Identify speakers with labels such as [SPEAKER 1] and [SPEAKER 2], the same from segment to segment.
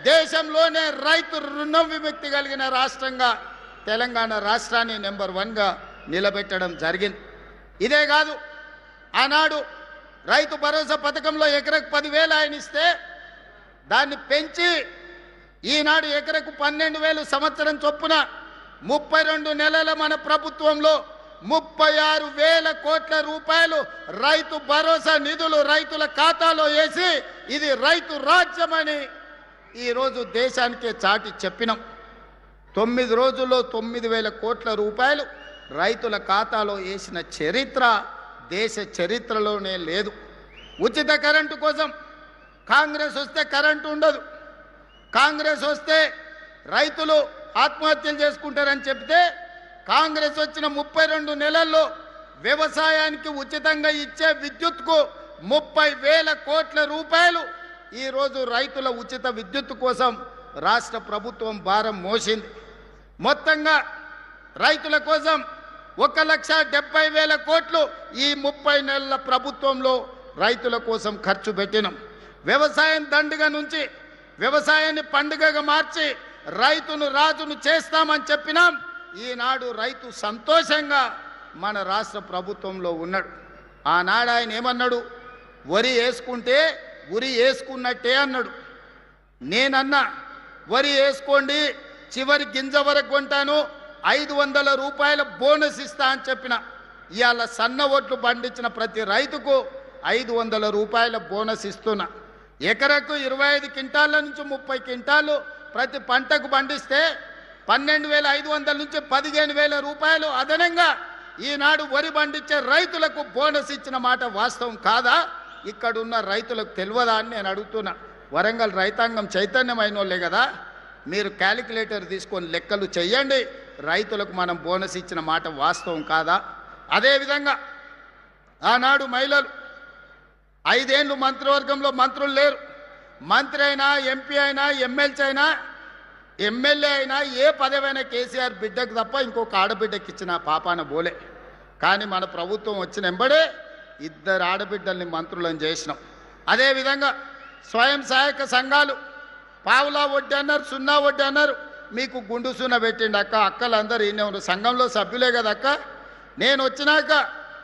[SPEAKER 1] దేశంలోనే రైతు రుణ విముక్తి కలిగిన రాష్ట్రంగా తెలంగాణ రాష్ట్రాన్ని నెంబర్ 1గా నిలబెట్టడం జరిగింది. ఇదే కాదు, ఆనాడు రైతు భరోసా పథకంలో ఎకరకు 10,000 ఆయన ఇస్తే దాన్ని పెంచి ఈనాడు ఎకరకు 12,000 సంవత్సరం చొప్పున 32 నెలల మన ప్రభుత్వంలో 36,000 కోట్ల రూపాయలు రైతు భరోసా నిధులు రైతుల ఖాతాలో వేసి ఇది రైతు రాజ్యమని ఈరోజు దేశానికే చాటి చెప్పినాం. 9 రోజుల్లో 9,000 కోట్ల రూపాయలు రైతుల ఖాతాలో వేసిన చరిత్ర దేశ చరిత్రలోనే లేదు. ఉచిత కరెంటు కోసం కాంగ్రెస్ వస్తే కరెంటు ఉండదు, కాంగ్రెస్ వస్తే రైతులు ఆత్మహత్యలు చేసుకుంటారని చెప్తే కాంగ్రెస్ వచ్చిన 32 నెలల్లో వ్యవసాయానికి ఉచితంగా ఇచ్చే విద్యుత్కు 30,000 కోట్ల రూపాయలు ఈరోజు రైతుల ఉచిత విద్యుత్ కోసం రాష్ట్ర ప్రభుత్వం భారం మోసింది. మొత్తంగా రైతుల కోసం 1,70,000 కోట్లు ఈ 30 నెలల ప్రభుత్వంలో రైతుల కోసం ఖర్చు పెట్టినాం. వ్యవసాయం దండుగ నుంచి వ్యవసాయాన్ని పండుగగా మార్చి రైతును రాజును చేస్తామని చెప్పినాం. ఈనాడు రైతు సంతోషంగా మన రాష్ట్ర ప్రభుత్వంలో ఉన్నాడు. ఆనాడు ఆయన ఏమన్నాడు? వరి వేసుకుంటే ఉరి వేసుకున్నట్టే అన్నాడు. నేనన్నా వరి వేసుకోండి, చివరి గింజ వరకు కొంటాను, 500 రూపాయల బోనస్ ఇస్తా అని చెప్పిన. ఇవాళ సన్న ఒట్లు పండించిన ప్రతి రైతుకు 500 రూపాయల బోనస్ ఇస్తున్నా. ఎకరకు 25 క్వింటాల నుంచి 30 క్వింటాలు ప్రతి పంటకు పండిస్తే 12,500 నుంచి 15,000 రూపాయలు అదనంగా ఈనాడు వరి పండించే రైతులకు బోనస్ ఇచ్చిన మాట వాస్తవం కాదా? ఇక్కడున్న రైతులకు తెలియదా అని నేను అడుగుతున్నా. వరంగల్ రైతాంగం చైతన్యమైన వాళ్ళే కదా, మీరు క్యాలిక్యులేటర్ తీసుకొని లెక్కలు చెయ్యండి. రైతులకు మనం బోనస్ ఇచ్చిన మాట వాస్తవం కాదా? అదేవిధంగా ఆనాడు మహిళలు 5 ఏళ్ళు మంత్రివర్గంలో మంత్రులు లేరు. మంత్రి అయినా, ఎంపీ అయినా, ఎమ్మెల్సీ అయినా, ఎమ్మెల్యే అయినా, ఏ పదవైనా కేసీఆర్ బిడ్డకు తప్ప ఇంకొక ఆడబిడ్డకి ఇచ్చిన పాపాన బోలే. కానీ మన ప్రభుత్వం వచ్చిన వెంబడే 2 ఆడబిడ్డల్ని మంత్రులను చేసినాం. అదేవిధంగా స్వయం సహాయక సంఘాలు పావులా వడ్డీ అన్నారు, సున్నా వడ్డీ అన్నారు. మీకు గుండు సున్న పెట్టిండి అక్క. అక్కలందరూ ఈయన ఉన్నారు, సంఘంలో సభ్యులే కదా అక్క. నేను వచ్చినాక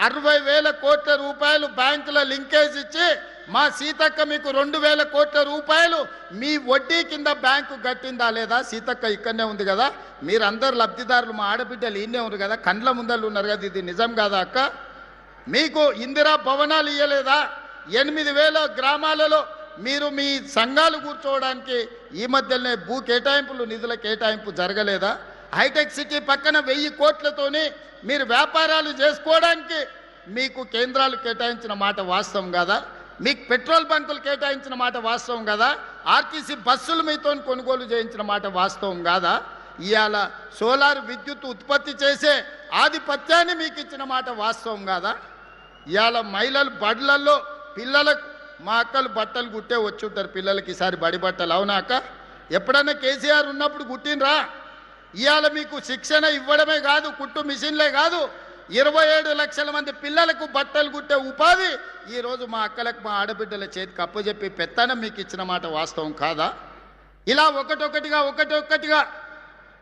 [SPEAKER 1] 60,000 కోట్ల రూపాయలు బ్యాంకుల లింకేజ్ ఇచ్చి మా సీతక్క మీకు 2,000 కోట్ల రూపాయలు మీ వడ్డీ కింద బ్యాంకు కట్టిందా లేదా? సీతక్క ఇక్కడనే ఉంది కదా, మీరందరు లబ్ధిదారులు, మా ఆడబిడ్డలు ఈయనే ఉన్నారు కదా, కండ్ల ముందలు ఉన్నారు కదా, ఇది నిజం కాదా అక్క? మీకు ఇందిరా భవనాలు ఇవ్వలేదా? 8,000 గ్రామాలలో మీరు మీ సంఘాలు కూర్చోవడానికి ఈ మధ్యలోనే భూ కేటాయింపులు, నిధుల కేటాయింపు జరగలేదా? హైటెక్ సిటీ పక్కన 1,000 కోట్లతోని మీరు వ్యాపారాలు చేసుకోవడానికి మీకు కేంద్రాలు కేటాయించిన మాట వాస్తవం కదా? మీకు పెట్రోల్ బంకులు కేటాయించిన మాట వాస్తవం కదా? ఆర్టీసీ బస్సులు మీతో కొనుగోలు చేయించిన మాట వాస్తవం కాదా? ఇవాళ సోలార్ విద్యుత్ ఉత్పత్తి చేసే ఆధిపత్యాన్ని మీకు ఇచ్చిన మాట వాస్తవం కాదా? ఇవాళ మహిళలు బడులలో పిల్లలకు, మా అక్కలు బట్టలు కుట్టే వచ్చి ఉంటారు పిల్లలకి ఈసారి బడి బట్టలు, అవునా అక్క? ఎప్పుడన్నా కేసీఆర్ ఉన్నప్పుడు కుట్టినరా? ఇవాళ మీకు శిక్షణ ఇవ్వడమే కాదు, కుట్టు మిషన్లే కాదు, 27 లక్షల మంది పిల్లలకు బట్టలు కుట్టే ఉపాధి ఈరోజు మా అక్కలకు, మా ఆడబిడ్డల చేతికి అప్పచెప్పి పెత్తనం మీకు ఇచ్చిన మాట వాస్తవం కాదా? ఇలా ఒకటొక్కటిగా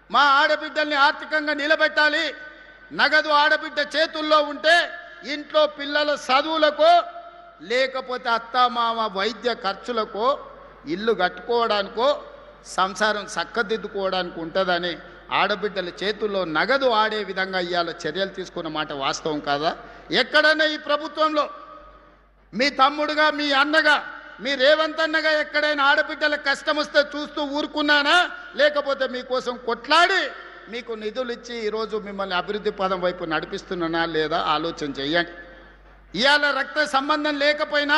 [SPEAKER 1] మా ఆడబిడ్డల్ని ఆర్థికంగా నిలబెట్టాలి. నగదు ఆడబిడ్డ చేతుల్లో ఉంటే ఇంట్లో పిల్లల చదువులకో లేకపోతే అత్తామామ వైద్య ఖర్చులకో, ఇల్లు కట్టుకోవడానికో, సంసారం చక్కదిద్దుకోవడానికి ఉంటుందని ఆడబిడ్డల చేతుల్లో నగదు ఆడే విధంగా ఇవాళ చర్యలు తీసుకున్న మాట వాస్తవం కాదా? ఎక్కడైనా ఈ ప్రభుత్వంలో మీ తమ్ముడుగా, మీ అన్నగా, మీ రేవంత్ అన్నగా ఎక్కడైనా ఆడబిడ్డల కష్టం వస్తే చూస్తూ ఊరుకున్నానా? లేకపోతే మీకోసం కొట్లాడి మీకు నిధులు ఇచ్చి ఈరోజు మిమ్మల్ని అభివృద్ధి పదం వైపు నడిపిస్తున్నానా లేదా ఆలోచన చెయ్యండి. ఇవాళ రక్త సంబంధం లేకపోయినా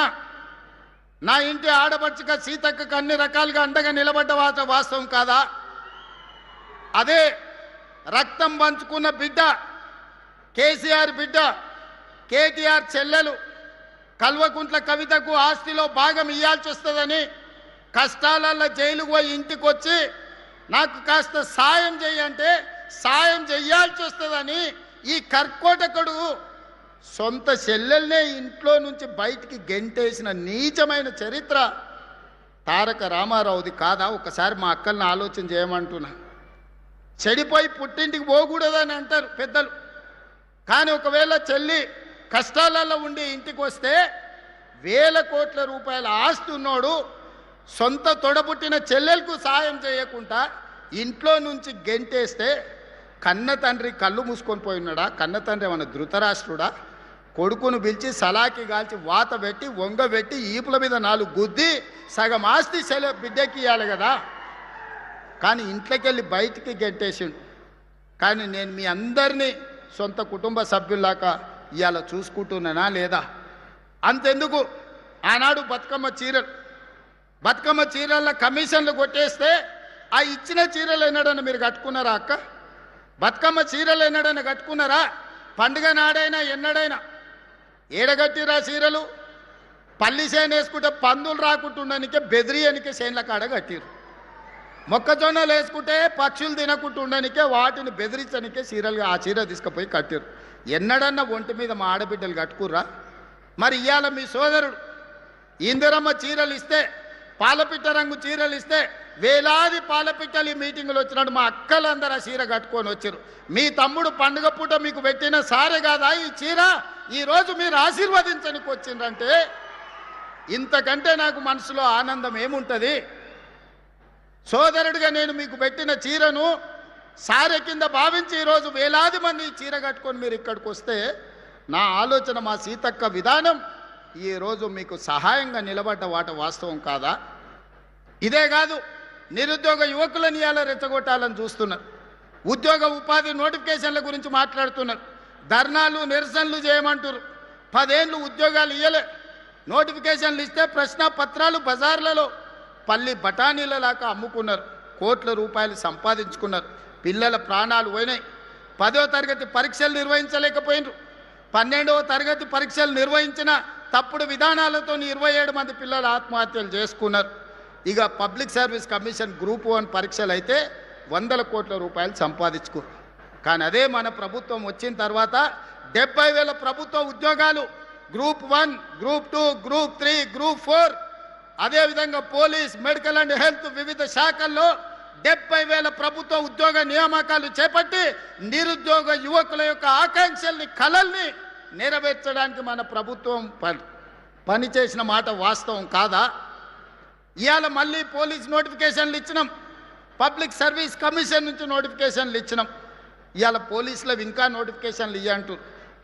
[SPEAKER 1] నా ఇంటి ఆడపడుచుగా సీతక్కకు అన్ని రకాలుగా అండగా నిలబడ్డ వాస్తవం కాదా? అదే రక్తం పంచుకున్న బిడ్డ, కేసీఆర్ బిడ్డ, కేటీఆర్ చెల్లెలు కల్వకుంట్ల కవితకు ఆస్తిలో భాగం ఇవ్వాల్సి వస్తుందని కష్టాలలో జైలుకు పోయి ఇంటికి వచ్చి నాకు కాస్త సాయం చేయంటే సాయం చేయాల్సి వస్తుందని ఈ కర్కోటకుడు సొంత చెల్లెల్నే ఇంట్లో నుంచి బయటికి గెంటేసిన నీచమైన చరిత్ర తారక రామారావుది కాదా? ఒకసారి మా అక్కల్ని ఆలోచన చేయమంటున్నా. చెడిపోయి పుట్టింటికి పోకూడదని అంటారు పెద్దలు. కానీ ఒకవేళ చెల్లి కష్టాలలో ఉండి ఇంటికి వస్తే వేల కోట్ల రూపాయల ఆస్తి ఉన్నోడు సొంత తొడబుట్టిన చెల్లెలకు సాయం చేయకుండా ఇంట్లో నుంచి గెంటేస్తే కన్న తండ్రి కళ్ళు మూసుకొని పోయి ఉన్నాడా? కన్న తండ్రి ఏమన్నా ధృతరాష్ట్రుడా? కొడుకును పిలిచి సలాకి కాల్చి వాత పెట్టి వంగబెట్టి ఈపుల మీద 4 గుద్ది సగం ఆస్తి బిడ్డకి ఇవ్వాలి కదా. కానీ ఇంట్లోకి వెళ్ళి బయటికి గెంటేసిండు. కానీ నేను మీ అందరినీ సొంత కుటుంబ సభ్యుల్లాగా ఇవాళ చూసుకుంటున్నానా లేదా? అంతెందుకు, ఆనాడు బతుకమ్మ చీరల కమిషన్లు కొట్టేస్తే ఆ ఇచ్చిన చీరలు ఎన్నడన్నా మీరు కట్టుకున్నారా అక్క? బతుకమ్మ చీరలు ఎన్నడైనా కట్టుకున్నారా? పండుగ నాడైనా ఎన్నడైనా ఏడగట్టిరా చీరలు? పల్లి చేను వేసుకుంటే పందులు రాకుంటుండనికే బెదిరియనికే చేనుల కాడ కట్టిరు. మొక్కజొన్నలు వేసుకుంటే పక్షులు తినకుంటుండనికే వాటిని బెదిరించనికే చీరలుగా ఆ చీర తీసుకుపోయి కట్టిరు. ఎన్నడన్నా ఒంటి మీద మా ఆడబిడ్డలు కట్టుకుర్రా? మరి ఇవాళ మీ సోదరుడు ఇందిరమ్మ చీరలు ఇస్తే, పాలపిట్ట రంగు చీరలు ఇస్తే వేలాది పాలపిట్టలు ఈ మీటింగులు వచ్చినాడు. మా అక్కలందరూ ఆ చీర కట్టుకొని వచ్చారు. మీ తమ్ముడు పండుగ పూట మీకు పెట్టిన సారే కాదా ఈ చీర? ఈరోజు మీరు ఆశీర్వదించడానికి వచ్చిందంటే ఇంతకంటే నాకు మనసులో ఆనందం ఏముంటుంది? సోదరుడిగా నేను మీకు పెట్టిన చీరను సారె కింద భావించి ఈరోజు వేలాది మంది చీర కట్టుకొని మీరు ఇక్కడికి వస్తే నా ఆలోచన, మా సీతక్క విధానం ఈరోజు మీకు సహాయంగా నిలబడ్డ వాస్తవం కాదా? ఇదే కాదు, నిరుద్యోగ యువకులను ఇవాళ రెచ్చగొట్టాలని చూస్తున్నారు. ఉద్యోగ ఉపాధి నోటిఫికేషన్ల గురించి మాట్లాడుతున్నారు. ధర్నాలు నిరసనలు చేయమంటారు. 10 ఏళ్ళు ఉద్యోగాలు ఇవ్వలే. నోటిఫికేషన్లు ఇస్తే ప్రశ్న పత్రాలు బజార్లలో పల్లి బఠానీలలాగా అమ్ముకున్నారు. కోట్ల రూపాయలు సంపాదించుకున్నారు. పిల్లల ప్రాణాలు పోయినాయి. 10వ తరగతి పరీక్షలు నిర్వహించలేకపోయినారు. 12వ తరగతి పరీక్షలు నిర్వహించిన తప్పుడు విధానాలతో 27 మంది పిల్లలు ఆత్మహత్యలు చేసుకున్నారు. ఇక పబ్లిక్ సర్వీస్ కమిషన్ గ్రూప్ 1 పరీక్షలు అయితే 100 కోట్ల రూపాయలు సంపాదించుకున్నారు. కానీ అదే మన ప్రభుత్వం వచ్చిన తర్వాత 70,000 ప్రభుత్వ ఉద్యోగాలు గ్రూప్ 1, గ్రూప్ 2, గ్రూప్ 3, గ్రూప్ 4, అదేవిధంగా పోలీస్, మెడికల్ అండ్ హెల్త్ వివిధ శాఖల్లో 70,000 ప్రభుత్వ ఉద్యోగ నియామకాలు చేపట్టి నిరుద్యోగ యువకుల యొక్క ఆకాంక్షల్ని, కలల్ని నెరవేర్చడానికి మన ప్రభుత్వం పనిచేసిన మాట వాస్తవం కాదా? ఇవాళ మళ్ళీ పోలీస్ నోటిఫికేషన్లు ఇచ్చినాం, పబ్లిక్ సర్వీస్ కమిషన్ నుంచి నోటిఫికేషన్లు ఇచ్చినాం. ఇవాళ పోలీసులు ఇంకా నోటిఫికేషన్లు ఇవ్వంటూ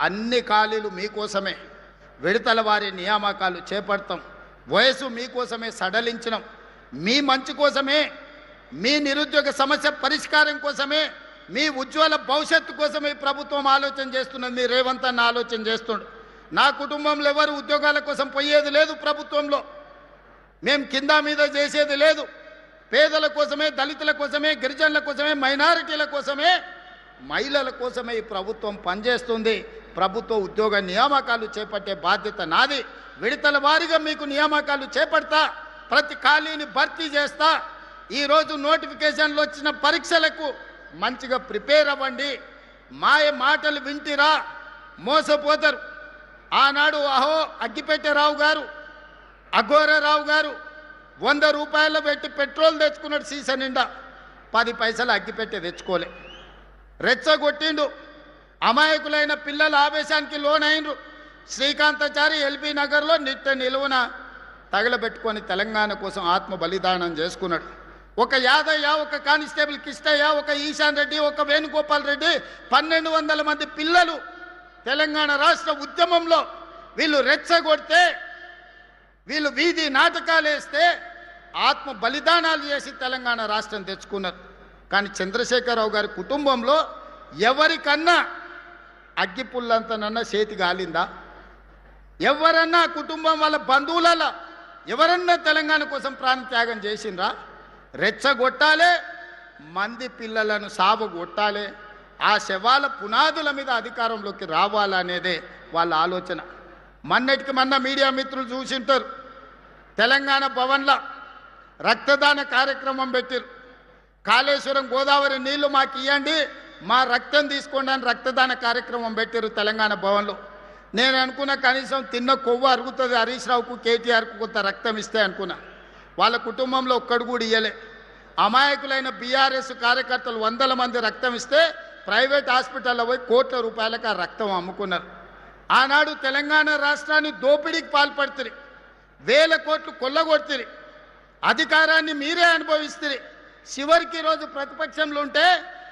[SPEAKER 1] అన్ని ఖాళీలు మీకోసమే. విడతల వారి నియామకాలు చేపడతాం. వయసు మీకోసమే సడలించినాం. మీ మంచి కోసమే, మీ నిరుద్యోగ సమస్య పరిష్కారం కోసమే, మీ ఉజ్వల భవిష్యత్తు కోసమే ప్రభుత్వం ఆలోచన చేస్తున్నది. మీ రేవంత్ అన్న ఆలోచన చేస్తుండు. నా కుటుంబంలో ఎవరు ఉద్యోగాల కోసం పోయేది లేదు. ప్రభుత్వంలో మేము కింద మీద చేసేది లేదు. పేదల కోసమే, దళితుల కోసమే, గిరిజనుల కోసమే, మైనారిటీల కోసమే, మహిళల కోసమే ఈ ప్రభుత్వం పనిచేస్తుంది. ప్రభుత్వ ఉద్యోగ నియామకాలు చేపట్టే బాధ్యత నాది. విడతల వారీగా మీకు నియామకాలు చేపడతా, ప్రతి ఖాళీని భర్తీ చేస్తా. ఈరోజు నోటిఫికేషన్లు వచ్చిన పరీక్షలకు మంచిగా ప్రిపేర్ అవ్వండి. మాయ మాటలు వింటిరా మోసపోతారు. ఆనాడు అగ్గిపెట్టెరావు గారు, అఘోరరావు గారు 100 రూపాయలు పెట్టి పెట్రోల్ తెచ్చుకున్నాడు సీసా నిండా. 10 పైసలు అగ్గిపెట్టె తెచ్చుకోలే. రెచ్చగొట్టిండు. అమాయకులైన పిల్లల ఆవేశానికి లోనైండ్రు. శ్రీకాంతాచారి ఎల్బీ నగర్లో నిలువున తగలబెట్టుకొని తెలంగాణ కోసం ఆత్మ బలిదానం చేసుకున్నాడు. ఒక యాదయ్య, ఒక కానిస్టేబుల్ కిష్టయ్య, ఒక ఈశాన్ రెడ్డి, ఒక వేణుగోపాల్ రెడ్డి, 1200 మంది పిల్లలు తెలంగాణ రాష్ట్ర ఉద్యమంలో వీళ్ళు రెచ్చగొడితే, వీళ్ళు వీధి నాటకాలు వేస్తే ఆత్మ బలిదానాలు చేసి తెలంగాణ రాష్ట్రం తెచ్చుకున్నారు. కానీ చంద్రశేఖరరావు గారి కుటుంబంలో ఎవరికన్నా అగ్గిపుల్లంతనన్నా చేతి గాలిందా? ఎవరన్నా కుటుంబం వాళ్ళ బంధువులలో ఎవరన్నా తెలంగాణ కోసం ప్రాణత్యాగం చేసిండ్రా? రెచ్చగొట్టాలే, మంది పిల్లలను సావగొట్టాలి, ఆ శవాల పునాదుల మీద అధికారంలోకి రావాలనేదే వాళ్ళ ఆలోచన. మొన్నటికి మొన్న మీడియా మిత్రులు చూసింటారు. తెలంగాణ భవన్లో రక్తదాన కార్యక్రమం పెట్టారు. కాళేశ్వరం గోదావరి నీళ్లు మాకు ఇవ్వండి, మా రక్తం తీసుకోండి అని రక్తదాన కార్యక్రమం పెట్టారు తెలంగాణ భవన్లో. నేను అనుకున్న కనీసం తిన్న కొవ్వు అరుగుతుంది హరీష్ రావుకు, కేటీఆర్కు కొంత రక్తం ఇస్తే అనుకున్నా. వాళ్ళ కుటుంబంలో ఒక్కడు కూడా ఇయ్యలే. అమాయకులైన బీఆర్ఎస్ కార్యకర్తలు 100 మంది రక్తం ఇస్తే ప్రైవేట్ హాస్పిటల్లో పోయి కోట్ల రూపాయలకు ఆ రక్తం అమ్ముకున్నారు. ఆనాడు తెలంగాణ రాష్ట్రాన్ని దోపిడీకి పాల్పడుతుంది, 1000 కోట్లు కొల్లగొడుతుంది, అధికారాన్ని మీరే అనుభవిస్తుంది. చివరికి రోజు ప్రతిపక్షంలో ఉంటే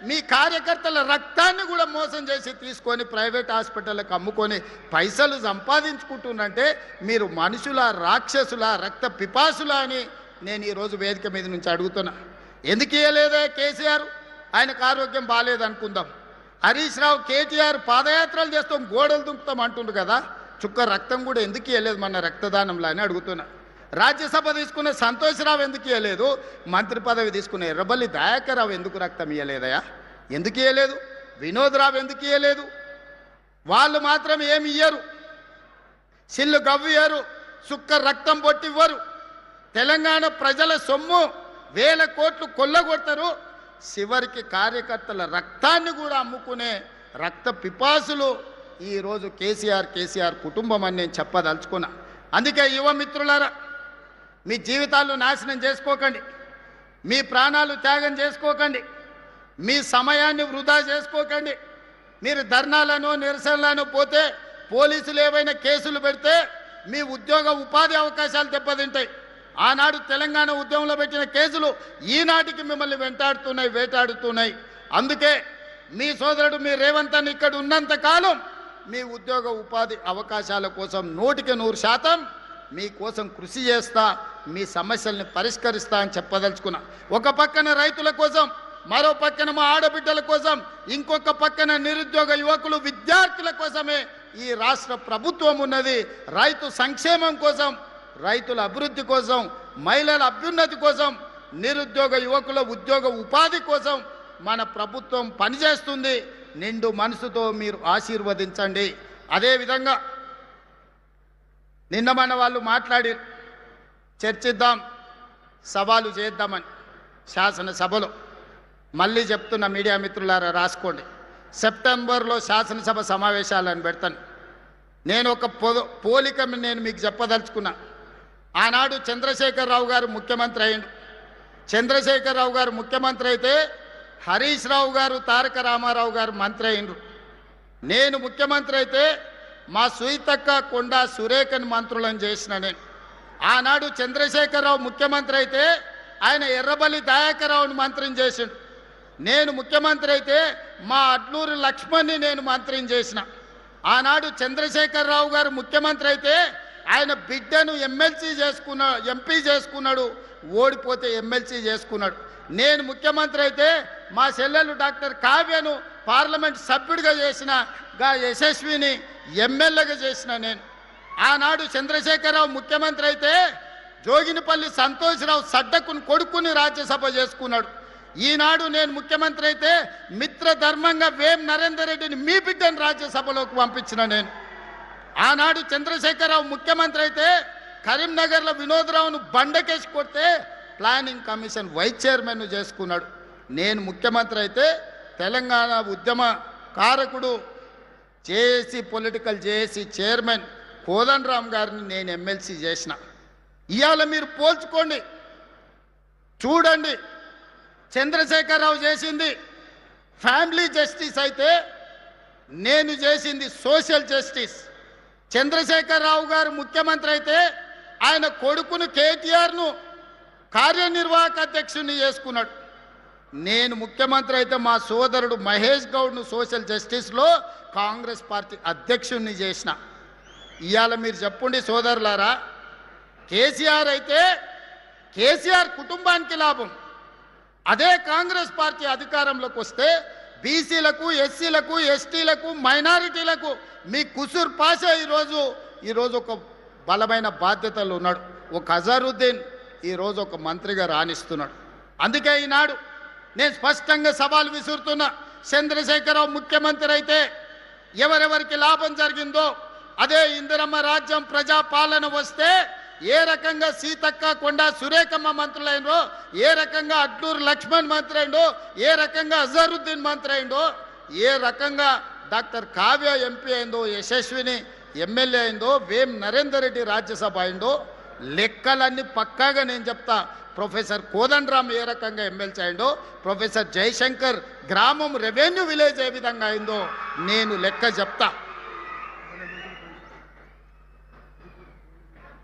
[SPEAKER 1] మీ కార్యకర్తల రక్తాన్ని కూడా మోసం చేసి తీసుకొని ప్రైవేట్ హాస్పిటల్కి అమ్ముకొని పైసలు సంపాదించుకుంటున్నంటే మీరు మనుషుల, రాక్షసుల, రక్త పిపాసులా అని నేను ఈరోజు వేదిక మీద నుంచి అడుగుతున్నా. ఎందుకు ఇవ్వలేదే కేసీఆర్? ఆయనకు ఆరోగ్యం బాగాలేదనుకుందాం. హరీష్ రావు, కేటీఆర్ పాదయాత్రలు చేస్తాం, గోడలు దుంకుతాం అంటుండ్రు కదా, చుక్క రక్తం కూడా ఎందుకు ఇవ్వలేదు మన రక్తదానంలో అని అడుగుతున్నా. రాజ్యసభ తీసుకున్న సంతోష్రావు ఎందుకు ఇవ్వలేదు? మంత్రి పదవి తీసుకున్న ఎర్రబల్లి దయాకర్ రావు ఎందుకు రక్తం ఇవ్వలేదయా? ఎందుకు ఇవ్వలేదు? వినోద్ రావు ఎందుకు ఇవ్వలేదు? వాళ్ళు మాత్రం ఏమి ఇయ్యరు, సిల్లు గవ్వియ్యరు, సుక్క రక్తం పొట్టివ్వరు. తెలంగాణ ప్రజల సొమ్ము 1000 కోట్లు కొల్లగొడతారు. చివరికి కార్యకర్తల రక్తాన్ని కూడా అమ్ముకునే రక్త పిపాసులు ఈరోజు కేసీఆర్ కుటుంబం అని నేను చెప్పదలుచుకున్నా. అందుకే యువ మిత్రులారా, మీ జీవితాలు నాశనం చేసుకోకండి, మీ ప్రాణాలు త్యాగం చేసుకోకండి, మీ సమయాన్ని వృధా చేసుకోకండి. మీరు ధర్నాలను, నిరసనలను పోతే పోలీసులు ఏవైనా కేసులు పెడితే మీ ఉద్యోగ ఉపాధి అవకాశాలు దెబ్బతింటాయి. ఆనాడు తెలంగాణ ఉద్యమంలో పెట్టిన కేసులు ఈనాటికి మిమ్మల్ని వేటాడుతున్నాయి. అందుకే మీ సోదరుడు మీ రేవంత్ అన్న ఇక్కడ ఉన్నంత కాలం మీ ఉద్యోగ ఉపాధి అవకాశాల కోసం 100% మీకోసం కృషి చేస్తా, మీ సమస్యల్ని పరిష్కరిస్తా అని చెప్పదలుచుకున్నా. ఒక పక్కన రైతుల కోసం, మరో పక్కన మా ఆడబిడ్డల కోసం, ఇంకొక పక్కన నిరుద్యోగ యువకులు, విద్యార్థుల కోసమే ఈ రాష్ట్ర ప్రభుత్వం ఉన్నది. రైతు సంక్షేమం కోసం, రైతుల అభివృద్ధి కోసం, మహిళల అభ్యున్నతి కోసం, నిరుద్యోగ యువకుల ఉద్యోగ ఉపాధి కోసం మన ప్రభుత్వం పనిచేస్తుంది. నిండు మనసుతో మీరు ఆశీర్వదించండి. అదేవిధంగా నిన్న మన వాళ్ళు మాట్లాడి చర్చిద్దాం, సవాలు చేద్దామని శాసనసభలో. మళ్ళీ చెప్తున్న మీడియా మిత్రులారా రాసుకోండి, సెప్టెంబర్లో శాసనసభ సమావేశాలను పెడతాను. నేను ఒక పోలిక నేను మీకు చెప్పదలుచుకున్నా. ఆనాడు చంద్రశేఖరరావు గారు ముఖ్యమంత్రి అయ్యిండు. చంద్రశేఖరరావు గారు ముఖ్యమంత్రి అయితే హరీష్ రావు గారు, తారక రామారావు గారు మంత్రి అయ్యిండ్రు. నేను ముఖ్యమంత్రి అయితే మా సుయితక్క, కొండా సురేఖని మంత్రులను చేసిన నేను. ఆనాడు చంద్రశేఖరరావు ముఖ్యమంత్రి అయితే ఆయన ఎర్రబల్లి దయాకర్రావుని మంత్రిని చేసిండు. నేను ముఖ్యమంత్రి అయితే మా అడ్లూరు లక్ష్మణ్ని నేను మంత్రిని చేసిన. ఆనాడు చంద్రశేఖరరావు గారు ముఖ్యమంత్రి అయితే ఆయన బిడ్డను ఎంపీ చేసుకున్నాడు, ఓడిపోతే ఎమ్మెల్సీ చేసుకున్నాడు. నేను ముఖ్యమంత్రి అయితే మా చెల్లెలు డాక్టర్ కావ్యను పార్లమెంట్ సభ్యుడిగా చేసిన, యశస్విని ఎమ్మెల్యేగా చేసిన నేను. ఆనాడు చంద్రశేఖరరావు ముఖ్యమంత్రి అయితే జోగినిపల్లి సంతోష్రావు సడ్డకుని కొడుకుని రాజ్యసభ చేసుకున్నాడు. ఈనాడు నేను ముఖ్యమంత్రి అయితే మిత్రధర్మంగా వేం నరేందర్ రెడ్డిని, మీ బిడ్డను రాజ్యసభలోకి పంపించిన నేను. ఆనాడు చంద్రశేఖరరావు ముఖ్యమంత్రి అయితే కరీంనగర్లో వినోద్రావును బండకేసి కొడితే ప్లానింగ్ కమిషన్ వైస్ చైర్మన్ చేసుకున్నాడు. నేను ముఖ్యమంత్రి అయితే తెలంగాణ ఉద్యమ కారకుడు, పొలిటికల్ జేఏసీ చైర్మన్ కోదండరామ్ గారిని నేను ఎమ్మెల్సీ చేసిన. ఇవాళ మీరు పోల్చుకోండి, చూడండి. చంద్రశేఖరరావు చేసింది ఫ్యామిలీ జస్టిస్ అయితే నేను చేసింది సోషల్ జస్టిస్. చంద్రశేఖరరావు గారు ముఖ్యమంత్రి అయితే ఆయన కొడుకును కేటీఆర్ను కార్యనిర్వాహక అధ్యక్షుడిని చేసుకున్నాడు. నేను ముఖ్యమంత్రి అయితే మా సోదరుడు మహేష్ గౌడ్ను సోషల్ జస్టిస్లో కాంగ్రెస్ పార్టీ అధ్యక్షుడిని చేసిన. ఇవాళ మీరు చెప్పండి సోదరులారా, కేసీఆర్ అయితే కేసీఆర్ కుటుంబానికి లాభం. అదే కాంగ్రెస్ పార్టీ అధికారంలోకి వస్తే బీసీలకు, ఎస్సీలకు, ఎస్టీలకు, మైనారిటీలకు మీ కుసూర్ పాషా ఈరోజు ఒక బలమైన బాధ్యతలు ఉన్నాడు. ఒక అజరుద్దీన్ ఈరోజు ఒక మంత్రిగా రాణిస్తున్నాడు. అందుకే ఈనాడు నేను స్పష్టంగా సవాల్ విసురుతున్నా. చంద్రశేఖరరావు ముఖ్యమంత్రి అయితే ఎవరెవరికి లాభం జరిగిందో అదే ఇందిరమ్మ రాజ్యం ప్రజాపాలన వస్తే ఏ రకంగా సీతక్క, కొండా సురేఖమ్మ మంత్రులైందో, ఏ రకంగా అడ్లూరు లక్ష్మణ్ మంత్రి అయిందో, ఏ రకంగా అజరుద్దీన్ మంత్రి అయిందో, ఏ రకంగా డాక్టర్ కావ్య ఎంపీ అయిందో, యశస్విని ఎమ్మెల్యే అయిందో, వేం నరేందర్ రెడ్డి రాజ్యసభ అయిందో, లెక్కలన్నీ పక్కాగా నేను చెప్తా. ప్రొఫెసర్ కోదండరామ్ ఏ రకంగా ఎమ్మెల్సీ అయిందో, ప్రొఫెసర్ జయశంకర్ గ్రామం రెవెన్యూ విలేజ్ ఏ విధంగా అయిందో నేను లెక్క చెప్తా.